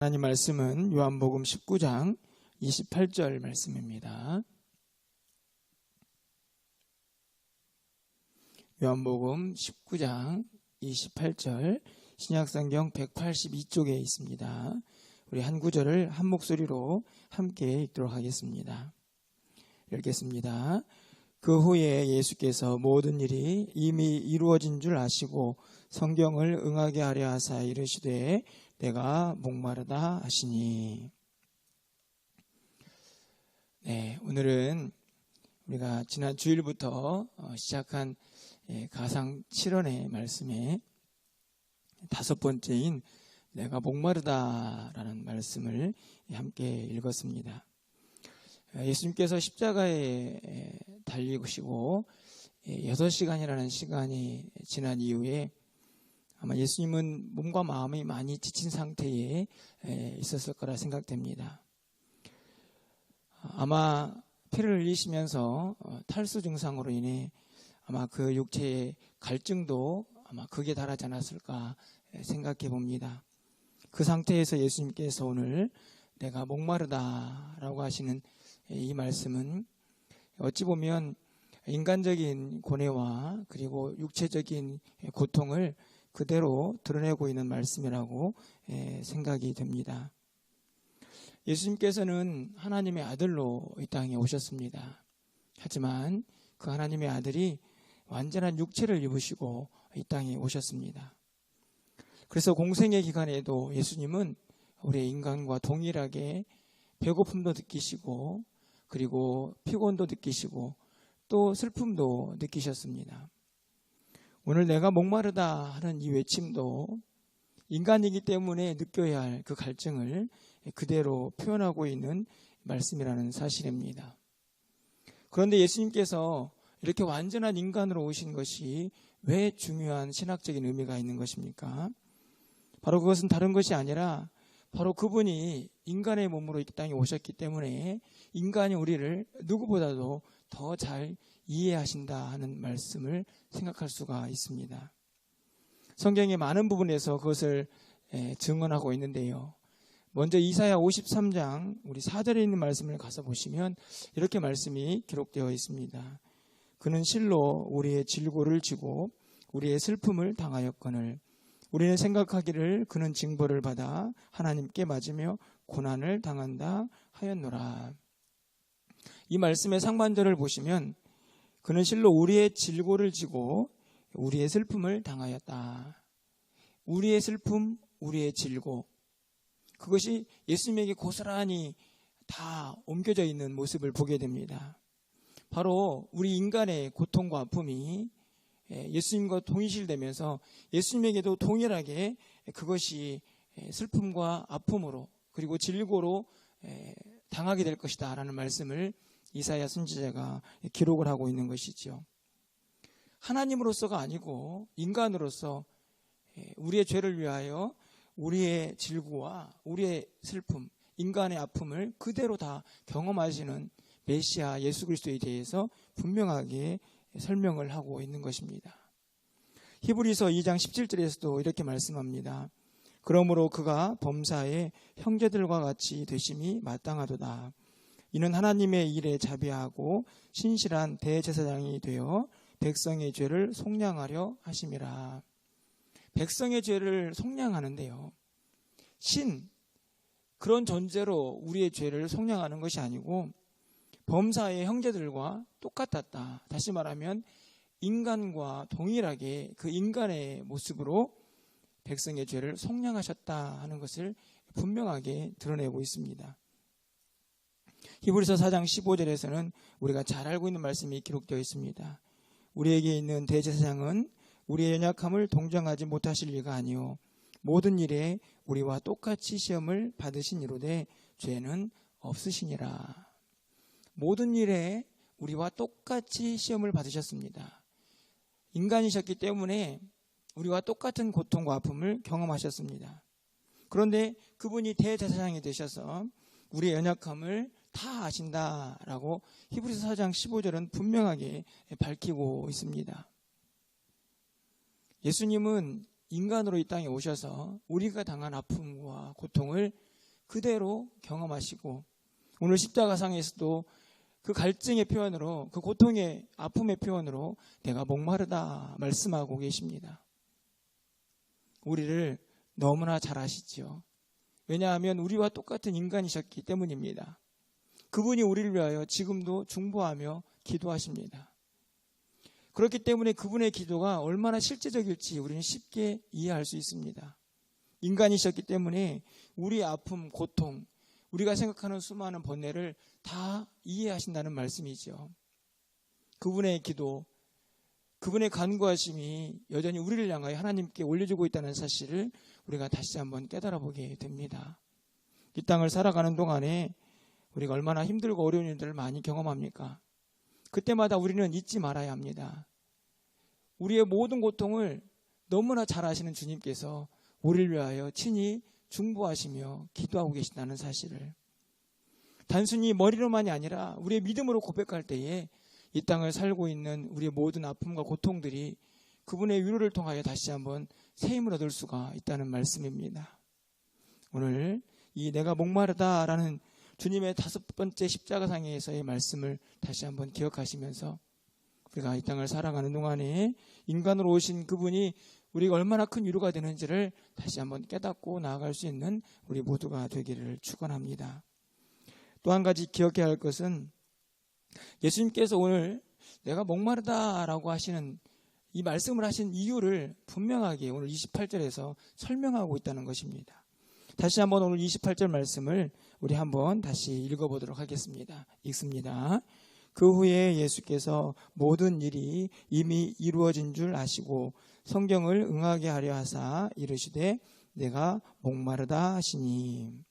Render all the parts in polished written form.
하나님 말씀은 요한복음 19장 28절 말씀입니다. 요한복음 19장 28절 신약성경 182쪽에 있습니다. 우리 한 구절을 한 목소리로 함께 읽도록 하겠습니다. 읽겠습니다. 그 후에 예수께서 모든 일이 이미 이루어진 줄 아시고 성경을 응하게 하려 하사 이르시되 내가 목마르다 하시니. 오늘은 우리가 지난 주일부터 시작한 가상 7원의 말씀에 다섯 번째인 내가 목마르다라는 말씀을 함께 읽었습니다. 예수님께서 십자가에 달리시고 6시간이라는 시간이 지난 이후에 아마 예수님은 몸과 마음이 많이 지친 상태에 있었을 거라 생각됩니다. 아마 피를 흘리시면서 탈수 증상으로 인해 아마 그 육체의 갈증도 아마 극에 달하지 않았을까 생각해 봅니다. 그 상태에서 예수님께서 오늘 내가 목마르다라고 하시는 이 말씀은 어찌 보면 인간적인 고뇌와 그리고 육체적인 고통을 그대로 드러내고 있는 말씀이라고 생각이 됩니다. 예수님께서는 하나님의 아들로 이 땅에 오셨습니다. 하지만 그 하나님의 아들이 완전한 육체를 입으시고 이 땅에 오셨습니다. 그래서 공생의 기간에도 예수님은 우리 인간과 동일하게 배고픔도 느끼시고 그리고 피곤도 느끼시고 또 슬픔도 느끼셨습니다. 오늘 내가 목마르다 하는 이 외침도 인간이기 때문에 느껴야 할 그 갈증을 그대로 표현하고 있는 말씀이라는 사실입니다. 그런데 예수님께서 이렇게 완전한 인간으로 오신 것이 왜 중요한 신학적인 의미가 있는 것입니까? 바로 그것은 다른 것이 아니라 바로 그분이 인간의 몸으로 이 땅에 오셨기 때문에 인간이 우리를 누구보다도 더 잘 이해하신다 하는 말씀을 생각할 수가 있습니다. 성경의 많은 부분에서 그것을 증언하고 있는데요. 먼저 이사야 53장 우리 4절에 있는 말씀을 가서 보시면 이렇게 말씀이 기록되어 있습니다. 그는 실로 우리의 질고를 지고 우리의 슬픔을 당하였거늘 우리는 생각하기를 그는 징벌을 받아 하나님께 맞으며 고난을 당한다 하였노라. 이 말씀의 상반절을 보시면 그는 실로 우리의 질고를 지고 우리의 슬픔을 당하였다. 우리의 슬픔, 우리의 질고, 그것이 예수님에게 고스란히 다 옮겨져 있는 모습을 보게 됩니다. 바로 우리 인간의 고통과 아픔이 예수님과 동일시되면서 예수님에게도 동일하게 그것이 슬픔과 아픔으로 그리고 질고로 당하게 될 것이다 라는 말씀을 이사야 선지자가 기록을 하고 있는 것이죠. 하나님으로서가 아니고 인간으로서 우리의 죄를 위하여 우리의 질고와 우리의 슬픔, 인간의 아픔을 그대로 다 경험하시는 메시아 예수 그리스도에 대해서 분명하게 설명을 하고 있는 것입니다. 히브리서 2장 17절에서도 이렇게 말씀합니다. 그러므로 그가 범사의 형제들과 같이 되심이 마땅하도다. 이는 하나님의 일에 자비하고 신실한 대제사장이 되어 백성의 죄를 속량하려 하심이라. 백성의 죄를 속량하는데요. 그런 존재로 우리의 죄를 속량하는 것이 아니고 범사의 형제들과 똑같았다. 다시 말하면 인간과 동일하게 그 인간의 모습으로 백성의 죄를 속량하셨다 하는 것을 분명하게 드러내고 있습니다. 히브리서 4장 15절에서는 우리가 잘 알고 있는 말씀이 기록되어 있습니다. 우리에게 있는 대제사장은 우리의 연약함을 동정하지 못하실 리가 아니요 모든 일에 우리와 똑같이 시험을 받으신 이로되 죄는 없으시니라. 모든 일에 우리와 똑같이 시험을 받으셨습니다. 인간이셨기 때문에 우리와 똑같은 고통과 아픔을 경험하셨습니다. 그런데 그분이 대제사장이 되셔서 우리의 연약함을 다 아신다라고 히브리서 4장 15절은 분명하게 밝히고 있습니다. 예수님은 인간으로 이 땅에 오셔서 우리가 당한 아픔과 고통을 그대로 경험하시고 오늘 십자가상에서도 그 갈증의 표현으로, 그 고통의 아픔의 표현으로 내가 목마르다 말씀하고 계십니다. 우리를 너무나 잘 아시죠. 왜냐하면 우리와 똑같은 인간이셨기 때문입니다. 그분이 우리를 위하여 지금도 중보하며 기도하십니다. 그렇기 때문에 그분의 기도가 얼마나 실제적일지 우리는 쉽게 이해할 수 있습니다. 인간이셨기 때문에 우리의 아픔, 고통, 우리가 생각하는 수많은 번뇌를 다 이해하신다는 말씀이죠. 그분의 기도, 그분의 간구하심이 여전히 우리를 향하여 하나님께 올려주고 있다는 사실을 우리가 다시 한번 깨달아 보게 됩니다. 이 땅을 살아가는 동안에 우리가 얼마나 힘들고 어려운 일들을 많이 경험합니까? 그때마다 우리는 잊지 말아야 합니다. 우리의 모든 고통을 너무나 잘 아시는 주님께서 우리를 위하여 친히 중보하시며 기도하고 계신다는 사실을, 단순히 머리로만이 아니라 우리의 믿음으로 고백할 때에 이 땅을 살고 있는 우리의 모든 아픔과 고통들이 그분의 위로를 통하여 다시 한번 새 힘을 얻을 수가 있다는 말씀입니다. 오늘 이 내가 목마르다라는 주님의 5번째 십자가상에서의 말씀을 다시 한번 기억하시면서 우리가 이 땅을 살아가는 동안에 인간으로 오신 그분이 우리가 얼마나 큰 위로가 되는지를 다시 한번 깨닫고 나아갈 수 있는 우리 모두가 되기를 축원합니다. 또 한 가지 기억해야 할 것은 예수님께서 오늘 내가 목마르다라고 하시는 이 말씀을 하신 이유를 분명하게 오늘 28절에서 설명하고 있다는 것입니다. 다시 한번 오늘 28절 말씀을 우리 한번 다시 읽어보도록 하겠습니다. 읽습니다. 그 후에 예수께서 모든 일이 이미 이루어진 줄 아시고 성경을 응하게 하려 하사 이르시되 내가 목마르다 하시니.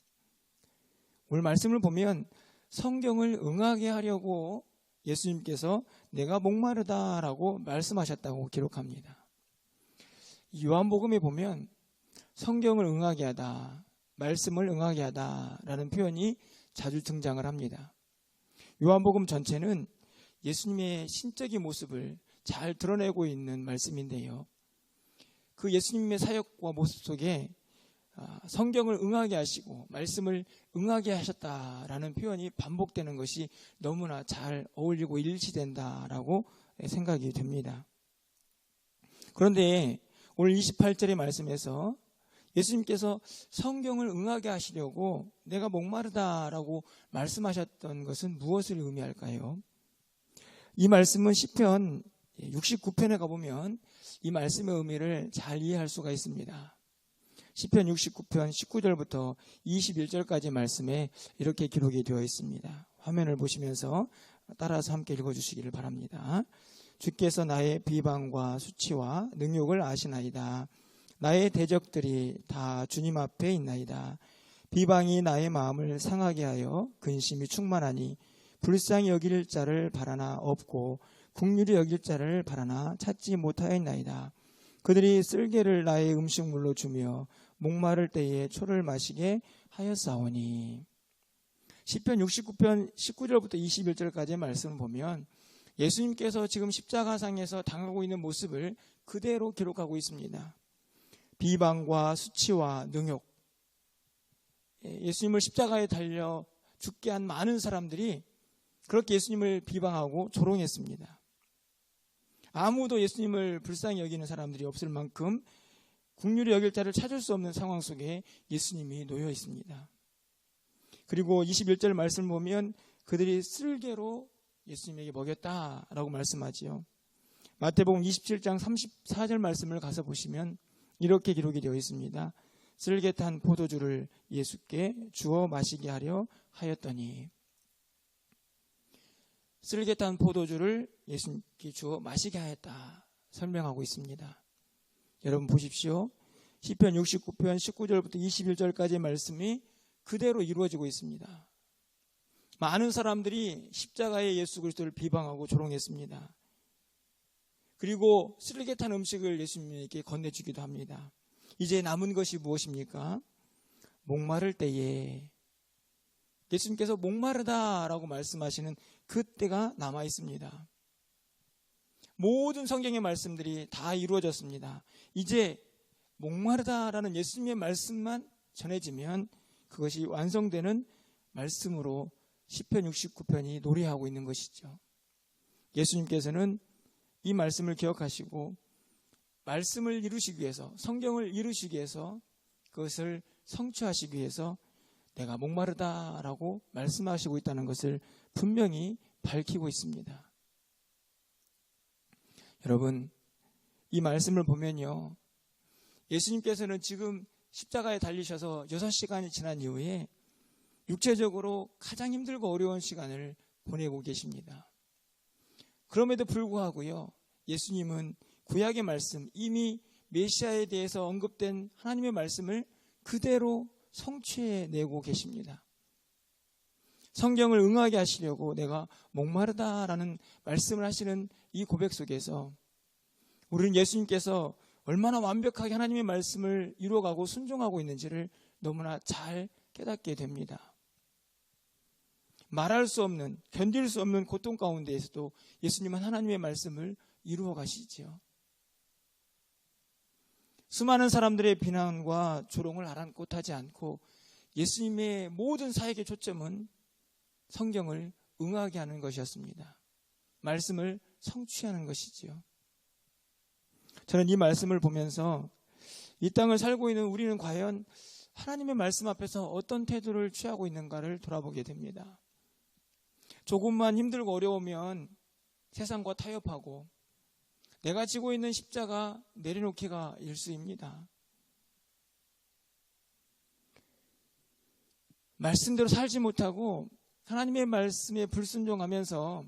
오늘 말씀을 보면 성경을 응하게 하려고 예수님께서 내가 목마르다라고 말씀하셨다고 기록합니다. 요한복음에 보면 성경을 응하게 하다, 말씀을 응하게 하다라는 표현이 자주 등장을 합니다. 요한복음 전체는 예수님의 신적인 모습을 잘 드러내고 있는 말씀인데요. 그 예수님의 사역과 모습 속에 성경을 응하게 하시고 말씀을 응하게 하셨다라는 표현이 반복되는 것이 너무나 잘 어울리고 일치된다라고 생각이 됩니다. 그런데 오늘 28절의 말씀에서 예수님께서 성경을 응하게 하시려고 내가 목마르다라고 말씀하셨던 것은 무엇을 의미할까요? 이 말씀은 시편 69편에 가보면 이 말씀의 의미를 잘 이해할 수가 있습니다. 시편 69편 19절부터 21절까지 말씀에 이렇게 기록이 되어 있습니다. 화면을 보시면서 따라서 함께 읽어주시기를 바랍니다. 주께서 나의 비방과 수치와 능욕을 아시나이다. 나의 대적들이 다 주님 앞에 있나이다. 비방이 나의 마음을 상하게 하여 근심이 충만하니 불쌍히 여길 자를 바라나 없고 긍휼히 여길 자를 바라나 찾지 못하였나이다. 그들이 쓸개를 나의 음식물로 주며 목마를 때에 초를 마시게 하였사오니. 시편 69편 19절부터 21절까지의 말씀을 보면 예수님께서 지금 십자가상에서 당하고 있는 모습을 그대로 기록하고 있습니다. 비방과 수치와 능욕, 예수님을 십자가에 달려 죽게 한 많은 사람들이 그렇게 예수님을 비방하고 조롱했습니다. 아무도 예수님을 불쌍히 여기는 사람들이 없을 만큼 긍휼히 여길 자를 찾을 수 없는 상황 속에 예수님이 놓여 있습니다. 그리고 21절 말씀을 보면 그들이 쓸개로 예수님에게 먹였다라고 말씀하지요. 마태복음 27장 34절 말씀을 가서 보시면 이렇게 기록이 되어 있습니다. 쓸개 탄 포도주를 예수께 주어 마시게 하려 하였더니. 쓸개 탄 포도주를 예수님께 주어 마시게 하였다 설명하고 있습니다. 여러분 보십시오. 시편 69편 19절부터 21절까지의 말씀이 그대로 이루어지고 있습니다. 많은 사람들이 십자가의 예수 그리스도를 비방하고 조롱했습니다. 그리고 쓸개 탄 음식을 예수님에게 건네주기도 합니다. 이제 남은 것이 무엇입니까? 목마를 때에 예수님께서 목마르다라고 말씀하시는 그때가 남아 있습니다. 모든 성경의 말씀들이 다 이루어졌습니다. 이제 목마르다라는 예수님의 말씀만 전해지면 그것이 완성되는 말씀으로 시편 69편이 노래하고 있는 것이죠. 예수님께서는 이 말씀을 기억하시고 말씀을 이루시기 위해서, 성경을 이루시기 위해서, 그것을 성취하시기 위해서 내가 목마르다라고 말씀하시고 있다는 것을 분명히 밝히고 있습니다. 여러분, 이 말씀을 보면요, 예수님께서는 지금 십자가에 달리셔서 6시간이 지난 이후에 육체적으로 가장 힘들고 어려운 시간을 보내고 계십니다. 그럼에도 불구하고요, 예수님은 구약의 말씀, 이미 메시아에 대해서 언급된 하나님의 말씀을 그대로 성취해내고 계십니다. 성경을 응하게 하시려고 내가 목마르다라는 말씀을 하시는 이 고백 속에서 우리는 예수님께서 얼마나 완벽하게 하나님의 말씀을 이루어가고 순종하고 있는지를 너무나 잘 깨닫게 됩니다. 말할 수 없는, 견딜 수 없는 고통 가운데에서도 예수님은 하나님의 말씀을 이루어 가시지요. 수많은 사람들의 비난과 조롱을 아랑곳하지 않고 예수님의 모든 사역의 초점은 성경을 응하게 하는 것이었습니다. 말씀을 성취하는 것이지요. 저는 이 말씀을 보면서 이 땅을 살고 있는 우리는 과연 하나님의 말씀 앞에서 어떤 태도를 취하고 있는가를 돌아보게 됩니다. 조금만 힘들고 어려우면 세상과 타협하고 내가 지고 있는 십자가 내려놓기가 일쑤입니다. 말씀대로 살지 못하고 하나님의 말씀에 불순종하면서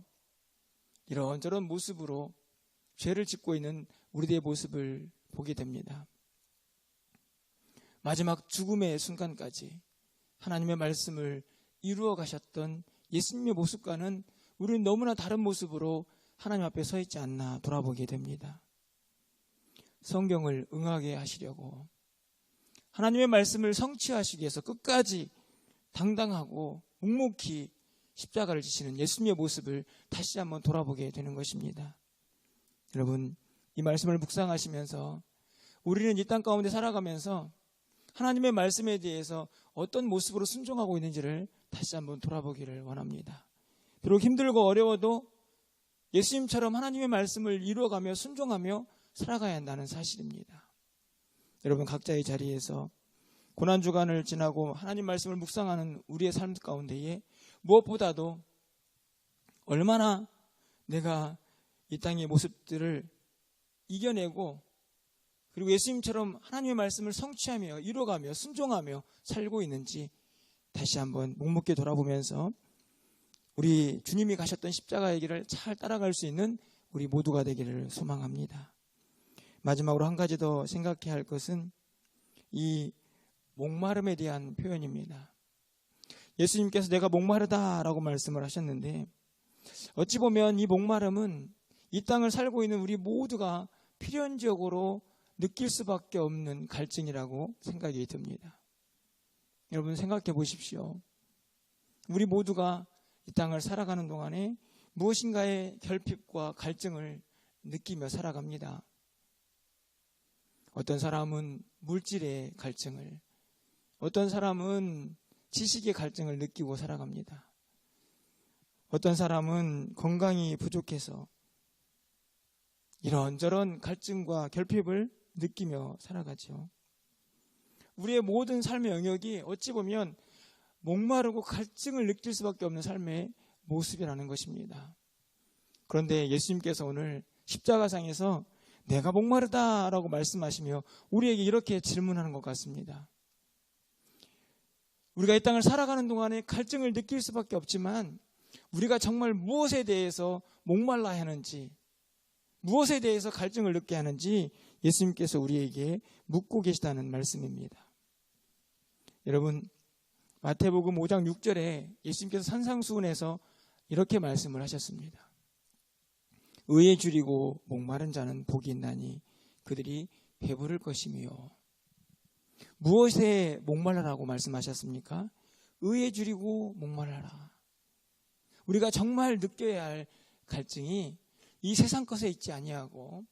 이런저런 모습으로 죄를 짓고 있는 우리들의 모습을 보게 됩니다. 마지막 죽음의 순간까지 하나님의 말씀을 이루어 가셨던 예수님의 모습과는 우리는 너무나 다른 모습으로 하나님 앞에 서 있지 않나 돌아보게 됩니다. 성경을 응하게 하시려고 하나님의 말씀을 성취하시기 위해서 끝까지 당당하고 묵묵히 십자가를 지시는 예수님의 모습을 다시 한번 돌아보게 되는 것입니다. 여러분, 이 말씀을 묵상하시면서 우리는 이 땅 가운데 살아가면서 하나님의 말씀에 대해서 어떤 모습으로 순종하고 있는지를 다시 한번 돌아보기를 원합니다. 비록 힘들고 어려워도 예수님처럼 하나님의 말씀을 이루어가며 순종하며 살아가야 한다는 사실입니다. 여러분, 각자의 자리에서 고난주간을 지나고 하나님 말씀을 묵상하는 우리의 삶 가운데에 무엇보다도 얼마나 내가 이 땅의 모습들을 이겨내고 그리고 예수님처럼 하나님의 말씀을 성취하며 이루어가며 순종하며 살고 있는지 다시 한번 묵묵히 돌아보면서 우리 주님이 가셨던 십자가의 길을 잘 따라갈 수 있는 우리 모두가 되기를 소망합니다. 마지막으로 한 가지 더 생각해야 할 것은 이 목마름에 대한 표현입니다. 예수님께서 내가 목마르다라고 말씀을 하셨는데 어찌 보면 이 목마름은 이 땅을 살고 있는 우리 모두가 필연적으로 느낄 수밖에 없는 갈증이라고 생각이 듭니다. 여러분, 생각해 보십시오. 우리 모두가 이 땅을 살아가는 동안에 무엇인가의 결핍과 갈증을 느끼며 살아갑니다. 어떤 사람은 물질의 갈증을, 어떤 사람은 지식의 갈증을 느끼고 살아갑니다. 어떤 사람은 건강이 부족해서 이런저런 갈증과 결핍을 느끼며 살아가죠. 우리의 모든 삶의 영역이 어찌 보면 목마르고 갈증을 느낄 수밖에 없는 삶의 모습이라는 것입니다. 그런데 예수님께서 오늘 십자가상에서 내가 목마르다라고 말씀하시며 우리에게 이렇게 질문하는 것 같습니다. 우리가 이 땅을 살아가는 동안에 갈증을 느낄 수밖에 없지만 우리가 정말 무엇에 대해서 목말라야 하는지, 무엇에 대해서 갈증을 느껴야 하는지 예수님께서 우리에게 묻고 계시다는 말씀입니다. 여러분, 마태복음 5장 6절에 예수님께서 산상수훈에서 이렇게 말씀을 하셨습니다. 의에 줄이고 목마른 자는 복이 있나니 그들이 배부를 것이며. 무엇에 목말라라고 말씀하셨습니까? 의에 줄이고 목말라라. 우리가 정말 느껴야 할 갈증이 이 세상 것에 있지 아니하고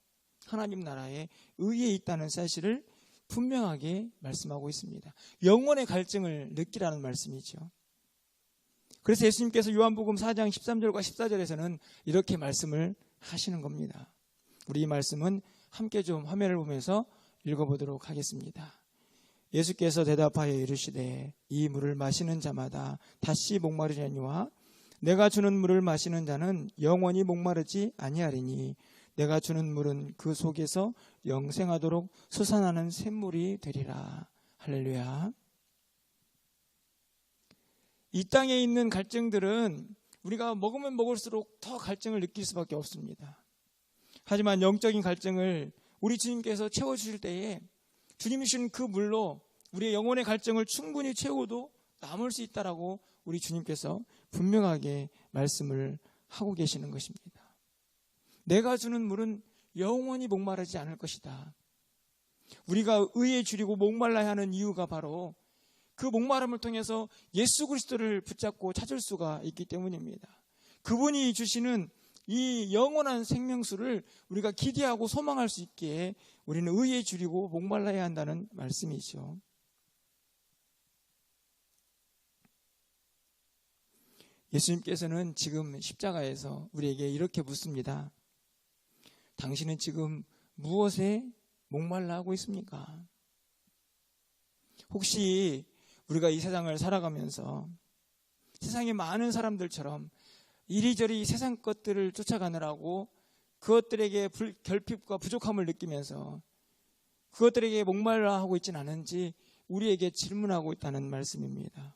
하나님 나라의 의에 있다는 사실을 분명하게 말씀하고 있습니다. 영혼의 갈증을 느끼라는 말씀이죠. 그래서 예수님께서 요한복음 4장 13절과 14절에서는 이렇게 말씀을 하시는 겁니다. 우리 이 말씀은 함께 좀 화면을 보면서 읽어보도록 하겠습니다. 예수께서 대답하여 이르시되 이 물을 마시는 자마다 다시 목마르려니와 내가 주는 물을 마시는 자는 영원히 목마르지 아니하리니 내가 주는 물은 그 속에서 영생하도록 솟아나는 샘물이 되리라. 할렐루야. 이 땅에 있는 갈증들은 우리가 먹으면 먹을수록 더 갈증을 느낄 수밖에 없습니다. 하지만 영적인 갈증을 우리 주님께서 채워주실 때에 주님이 주신 그 물로 우리의 영혼의 갈증을 충분히 채워도 남을 수 있다라고 우리 주님께서 분명하게 말씀을 하고 계시는 것입니다. 내가 주는 물은 영원히 목마르지 않을 것이다. 우리가 의에 줄이고 목말라야 하는 이유가 바로 그 목마름을 통해서 예수 그리스도를 붙잡고 찾을 수가 있기 때문입니다. 그분이 주시는 이 영원한 생명수를 우리가 기대하고 소망할 수 있기에 우리는 의에 줄이고 목말라야 한다는 말씀이죠. 예수님께서는 지금 십자가에서 우리에게 이렇게 묻습니다. 당신은 지금 무엇에 목말라 하고 있습니까? 혹시 우리가 이 세상을 살아가면서 세상의 많은 사람들처럼 이리저리 세상 것들을 쫓아가느라고 그것들에게 결핍과 부족함을 느끼면서 그것들에게 목말라 하고 있지는 않은지 우리에게 질문하고 있다는 말씀입니다.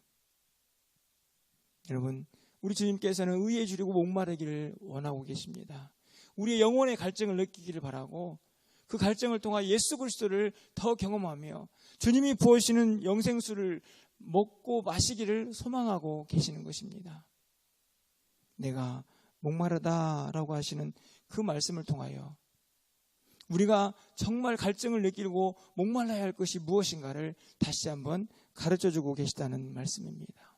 여러분, 우리 주님께서는 의에 줄이고 목마르기를 원하고 계십니다. 우리의 영혼의 갈증을 느끼기를 바라고 그 갈증을 통해 예수 그리스도를 더 경험하며 주님이 부어주시는 영생수를 먹고 마시기를 소망하고 계시는 것입니다. 내가 목마르다라고 하시는 그 말씀을 통하여 우리가 정말 갈증을 느끼고 목말라야 할 것이 무엇인가를 다시 한번 가르쳐주고 계시다는 말씀입니다.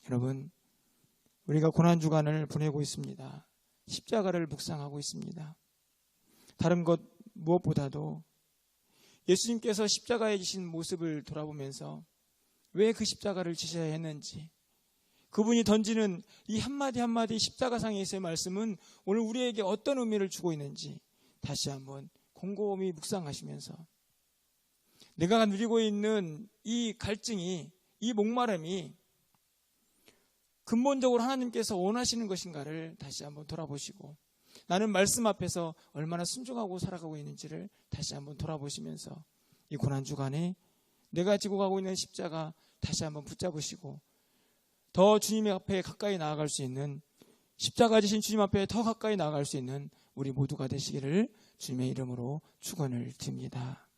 여러분, 우리가 고난주간을 보내고 있습니다. 십자가를 묵상하고 있습니다. 다른 것 무엇보다도 예수님께서 십자가에 지신 모습을 돌아보면서 왜 그 십자가를 지셔야 했는지, 그분이 던지는 이 한마디 한마디 십자가상에서의 말씀은 오늘 우리에게 어떤 의미를 주고 있는지 다시 한번 곰곰이 묵상하시면서 내가 누리고 있는 이 갈증이, 이 목마름이 근본적으로 하나님께서 원하시는 것인가를 다시 한번 돌아보시고 나는 말씀 앞에서 얼마나 순종하고 살아가고 있는지를 다시 한번 돌아보시면서 이 고난주간에 내가 지고 가고 있는 십자가 다시 한번 붙잡으시고 더 주님의 앞에 가까이 나아갈 수 있는, 십자가 지신 주님 앞에 더 가까이 나아갈 수 있는 우리 모두가 되시기를 주님의 이름으로 축원을 드립니다.